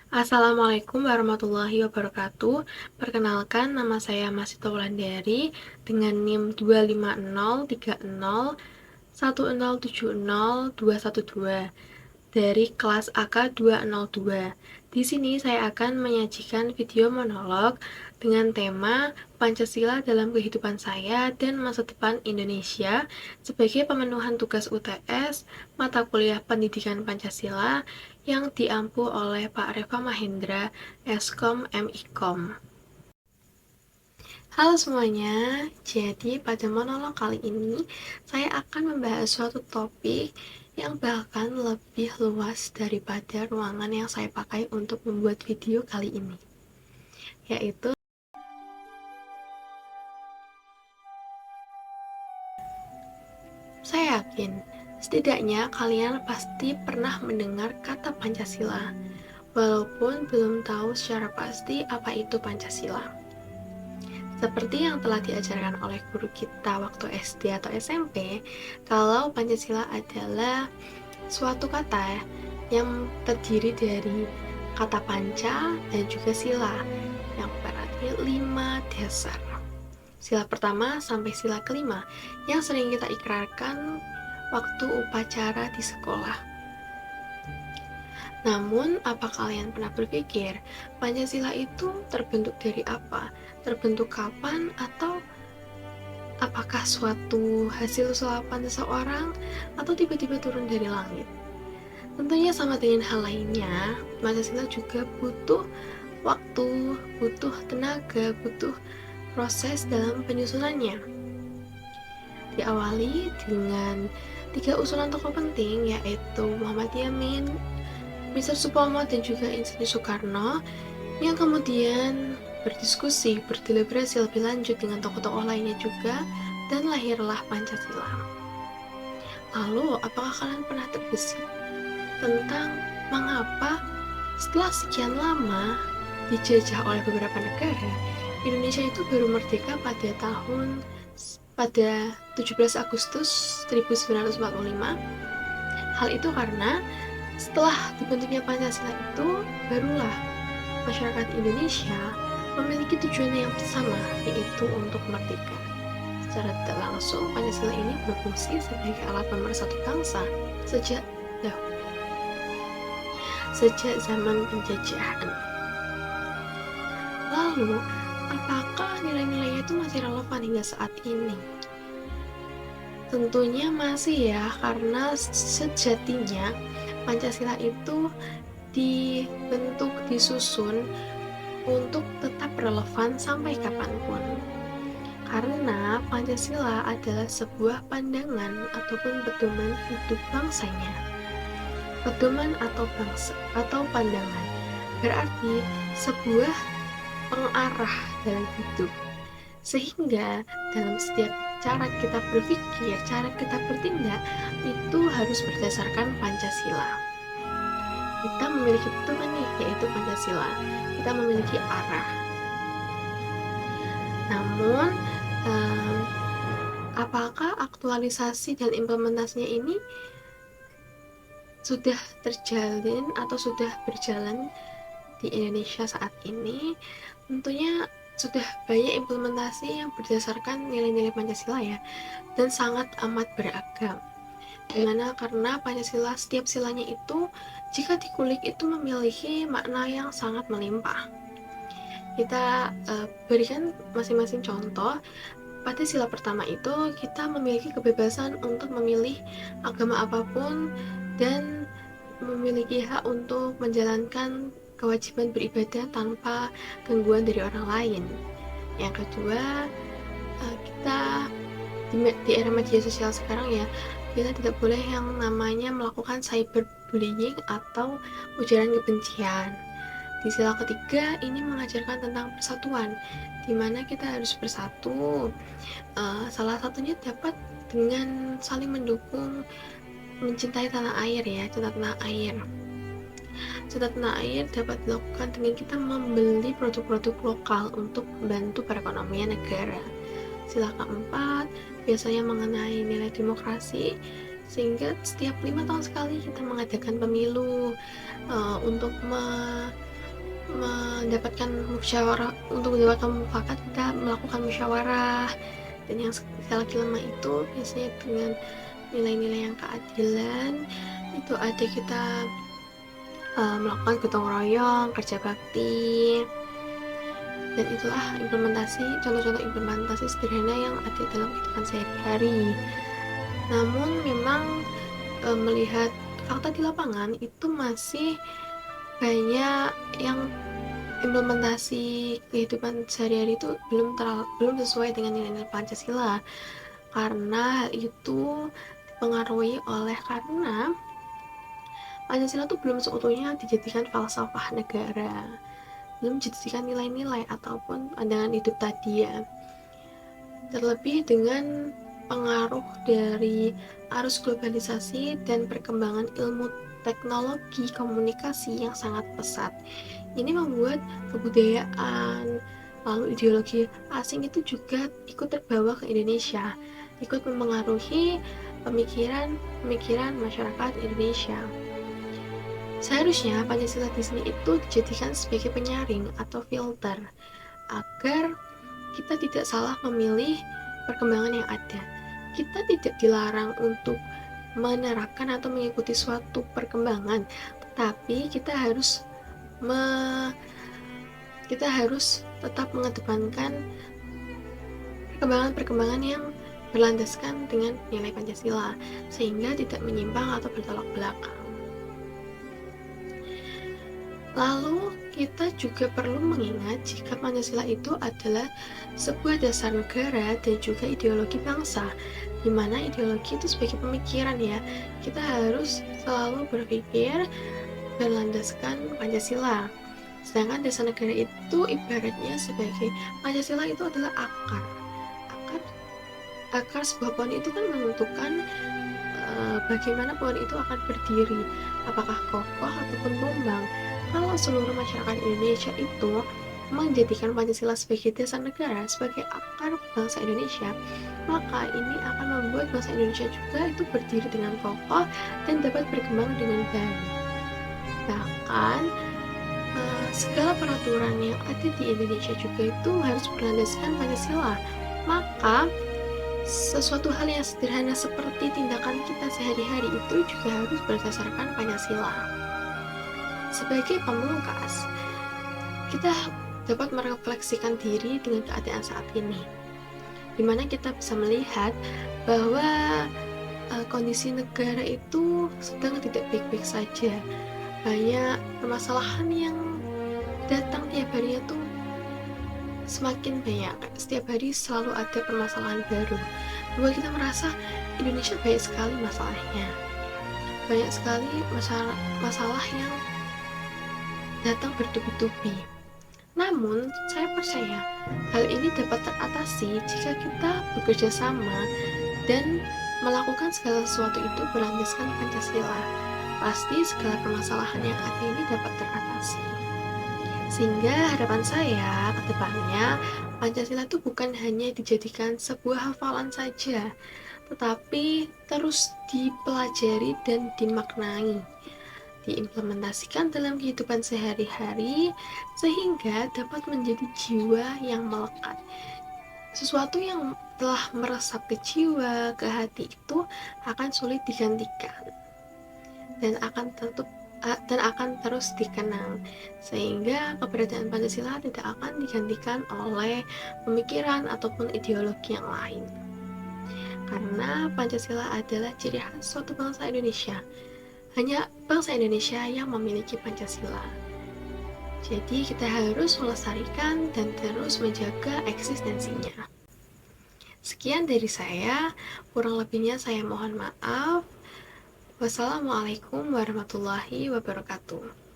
Assalamualaikum warahmatullahi wabarakatuh. Perkenalkan, nama saya Masito Wulandari dengan NIM 2503010702112 dari kelas AK 202. Di sini saya akan menyajikan video monolog dengan tema Pancasila dalam kehidupan saya dan masa depan Indonesia sebagai pemenuhan tugas UTS mata kuliah Pendidikan Pancasila yang diampu oleh Pak Reva Mahendra, Eskom MIKOM. Halo semuanya, jadi pada monolog kali ini saya akan membahas suatu topik yang bahkan lebih luas daripada ruangan yang saya pakai untuk membuat video kali ini, yaitu saya yakin setidaknya kalian pasti pernah mendengar kata Pancasila, walaupun belum tahu secara pasti apa itu Pancasila. Seperti yang telah diajarkan oleh guru kita waktu SD atau SMP, kalau Pancasila adalah suatu kata yang terdiri dari kata panca dan juga sila, yang berarti 5 dasar. Sila pertama sampai sila kelima yang sering kita ikrarkan waktu upacara di sekolah. Namun, apa kalian pernah berpikir Pancasila itu terbentuk dari apa? Terbentuk kapan? Atau apakah suatu hasil sulapan seseorang atau tiba-tiba turun dari langit? Tentunya sama dengan hal lainnya, Pancasila juga butuh waktu, butuh tenaga, butuh proses dalam penyusunannya. Diawali dengan 3 usulan tokoh penting, yaitu Muhammad Yamin, Mr. Supomo, dan juga Insinyur Soekarno, yang kemudian berdiskusi, berdeliberasi lebih lanjut dengan tokoh-tokoh lainnya juga, dan lahirlah Pancasila. Lalu, apakah kalian pernah terbesit tentang mengapa setelah sekian lama dijajah oleh beberapa negara, Indonesia itu baru merdeka pada 17 Agustus 1945? Hal itu karena setelah dibentuknya Pancasila itu, barulah masyarakat Indonesia memiliki tujuan yang sama, yaitu untuk merdeka. Secara tidak langsung, Pancasila ini berfungsi sebagai alat pemersatu bangsa sejak zaman penjajahan. Lalu, apakah nilai-nilainya itu masih relevan hingga saat ini? Tentunya masih ya, karena sejatinya Pancasila itu dibentuk, disusun untuk tetap relevan sampai kapanpun. Karena Pancasila adalah sebuah pandangan ataupun pedoman hidup bangsanya. Pedoman atau bangsa atau pandangan berarti sebuah pengarah dalam hidup. Sehingga dalam setiap cara kita berpikir, cara kita bertindak itu harus berdasarkan Pancasila. Kita memiliki pedoman nih, yaitu Pancasila. Kita memiliki arah. Namun, apakah aktualisasi dan implementasinya ini sudah terjalin atau sudah berjalan di Indonesia saat ini? Tentunya sudah banyak implementasi yang berdasarkan nilai-nilai Pancasila ya, dan sangat amat beragam. Dimana karena Pancasila setiap silanya itu jika dikulik itu memiliki makna yang sangat melimpah. Kita berikan masing-masing contoh. Pada sila pertama itu kita memiliki kebebasan untuk memilih agama apapun dan memiliki hak untuk menjalankan kewajiban beribadah tanpa gangguan dari orang lain. Yang kedua, kita di era media sosial sekarang ya, kita tidak boleh yang namanya melakukan cyberbullying atau ujaran kebencian. Di sila ketiga ini mengajarkan tentang persatuan, di mana kita harus bersatu. Salah satunya dapat dengan saling mendukung, mencintai tanah air ya, cinta tanah air. Cinta tanah air dapat dilakukan dengan kita membeli produk-produk lokal untuk membantu perekonomian negara. Sila keempat biasanya mengenai nilai demokrasi, sehingga setiap 5 tahun sekali kita mengadakan pemilu untuk mendapatkan mufakat, kita melakukan musyawarah. Dan yang laki lemah itu biasanya dengan nilai-nilai yang keadilan, itu ada kita melakukan gotong royong, kerja bakti, dan itulah contoh-contoh implementasi sederhana yang ada dalam kehidupan sehari-hari. Namun memang melihat fakta di lapangan itu masih banyak yang implementasi kehidupan sehari-hari itu belum sesuai dengan nilai-nilai Pancasila, karena hal itu dipengaruhi karena Pancasila itu belum seutuhnya dijadikan falsafah negara, belum dijadikan nilai-nilai ataupun pandangan hidup tadi ya. Terlebih dengan pengaruh dari arus globalisasi dan perkembangan ilmu teknologi komunikasi yang sangat pesat. Ini membuat kebudayaan lalu ideologi asing itu juga ikut terbawa ke Indonesia, ikut mempengaruhi pemikiran masyarakat Indonesia. Seharusnya Pancasila di sini itu dijadikan sebagai penyaring atau filter agar kita tidak salah memilih perkembangan yang ada. Kita tidak dilarang untuk menerapkan atau mengikuti suatu perkembangan, tetapi kita harus tetap mengedepankan perkembangan-perkembangan yang berlandaskan dengan nilai Pancasila, sehingga tidak menyimpang atau bertolak belakang. Lalu kita juga perlu mengingat jika Pancasila itu adalah sebuah dasar negara dan juga ideologi bangsa, di mana ideologi itu sebagai pemikiran ya. Kita harus selalu berpikir berlandaskan Pancasila. Sedangkan dasar negara itu ibaratnya sebagai Pancasila itu adalah akar sebuah pohon itu kan menentukan bagaimana pohon itu akan berdiri, apakah kokoh ataupun tumbang. Kalau seluruh masyarakat Indonesia itu menjadikan Pancasila sebagai dasar negara, sebagai akar bangsa Indonesia, maka ini akan membuat bangsa Indonesia juga itu berdiri dengan kokoh dan dapat berkembang dengan baik. Bahkan segala peraturan yang ada di Indonesia juga itu harus berlandaskan Pancasila. Maka sesuatu hal yang sederhana seperti tindakan kita sehari-hari itu juga harus berdasarkan Pancasila. Sebagai pemungkas, kita dapat merefleksikan diri dengan keadaan saat ini, di mana kita bisa melihat bahwa kondisi negara itu sedang tidak baik-baik saja. Banyak permasalahan yang datang tiap hari itu semakin banyak. Setiap hari selalu ada permasalahan baru, bahwa kita merasa Indonesia banyak sekali masalahnya, banyak sekali masalah yang datang bertubi-tubi. Namun, saya percaya hal ini dapat teratasi jika kita bekerja sama dan melakukan segala sesuatu itu berlandaskan Pancasila. Pasti segala permasalahan yang ada ini dapat teratasi. Sehingga harapan saya ke depannya, Pancasila itu bukan hanya dijadikan sebuah hafalan saja, tetapi terus dipelajari dan dimaknai, diimplementasikan dalam kehidupan sehari-hari sehingga dapat menjadi jiwa yang melekat. Sesuatu yang telah meresap ke jiwa, ke hati itu akan sulit digantikan dan akan terus dikenang, sehingga keberadaan Pancasila tidak akan digantikan oleh pemikiran ataupun ideologi yang lain. Karena Pancasila adalah ciri khas suatu bangsa Indonesia. Hanya bangsa Indonesia yang memiliki Pancasila. Jadi kita harus melestarikan dan terus menjaga eksistensinya. Sekian dari saya, kurang lebihnya saya mohon maaf. Wassalamualaikum warahmatullahi wabarakatuh.